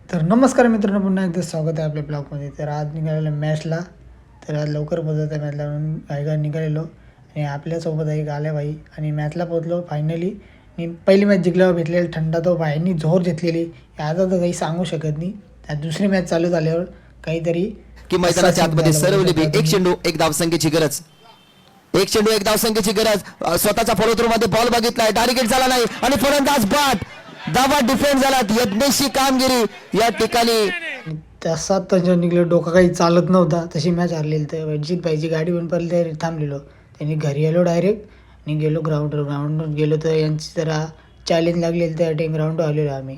तर नमस्कार मित्रांनो, पुन्हा एकदा स्वागत आहे आपल्या ब्लॉगमध्ये. तर आज निघालेलो मॅचला. तर आज लवकर पोहोचत आहे मॅचला म्हणून घाईघाई निघालेलो आणि आपल्यासोबत आहे गाल्याबाई आणि मॅचला पोहोचलो फायनली. आणि पहिली मॅच जिंकल्यावर भेटलेला थंडा तो बाईंनी जोर घेतलेली, आता तर काही सांगू शकत नाही. त्यात दुसरी मॅच चालू झाल्यावर काहीतरी की मैदानाच्या आतमध्ये सरवली बी एक चेंडू एक धावसंख्येची गरज, एक चेंडू एक धावसंख्येची गरज. स्वतःच्या फॉलोथ्रू मध्ये बॉल बघितलाय, टार्गेट झाला नाही आणि फलंदाज बाद धावा डिफेंड झाला. यज्ञेशी कामगिरी या ठिकाणी. तसा त्यांच्या निघलं, डोका काही चालत नव्हता, तशी मॅच हरलेली. तर रणजित भाईची गाडी पण पडली तरी थांबलेलो. त्यांनी घरी आलो डायरेक्ट आणि गेलो ग्राउंडवर गेलो. तर यांची जरा चॅलेंज लागलेली, त्या टाइम ग्राउंडवर आलेलो आम्ही.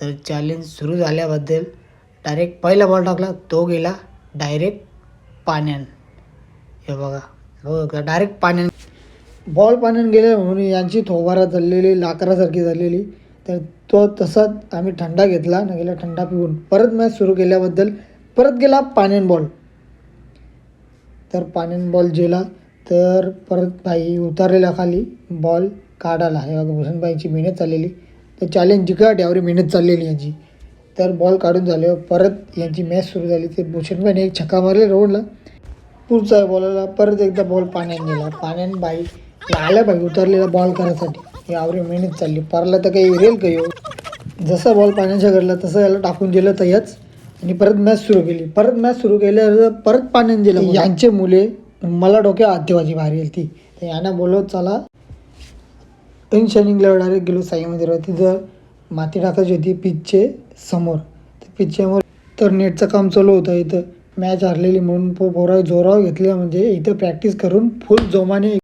तर चॅलेंज सुरू झाल्याबद्दल डायरेक्ट पहिला बॉल टाकला, तो गेला डायरेक्ट पाण्यान. हे बघा डायरेक्ट पाण्यान बॉल पाण्यान गेले म्हणून यांची थोबारा चाललेली लाकडासारखी झालेली. तर तो तसाच आम्ही थंडा घेतला ना, गेला थंडा पिऊन परत मॅच सुरू केल्याबद्दल परत गेला पाण्यान बॉल. तर पाण्यान बॉल गेला तर परत भाई उतारलेला खाली बॉल काढायला. हे बघा भूषणबाईंची मेहनत चाललेली. तर चॅलेंज जिंकट यावर मेहनत चाललेली यांची. तर बॉल काढून झाल्यावर परत यांची मॅच सुरू झाली. ते भूषणबाईने एक छक्का मारले रोडला, पुढचा बॉलला परत एकदा बॉल पाण्यात गेला. पाण्यान बाई आल्या बाई उतरलेला बॉल करायसाठी यावर मेहनत चालली. परला तर काही रेल काही हो. जसा बॉल पाण्याच्या घडला तसं याला टाकून दिलं तयाच आणि परत मॅच सुरू केली. परत मॅच सुरू केल्यावर परत पाण्यात दिलं. यांचे मुले मला डोक्या आतेवाजी भारी येईल ती. तर यांना बोलवत चला इन शायनिंगला डायरेक्ट गेलो साई मंदिरावर. तिथं माती टाकायची होती पिचचे समोर. तर पिचच्यावर तर नेटचं काम चालू होतं. इथं मॅच हरलेली म्हणून पोरा जोरावर घेतलं, म्हणजे इथं प्रॅक्टिस करून फुल जोमाने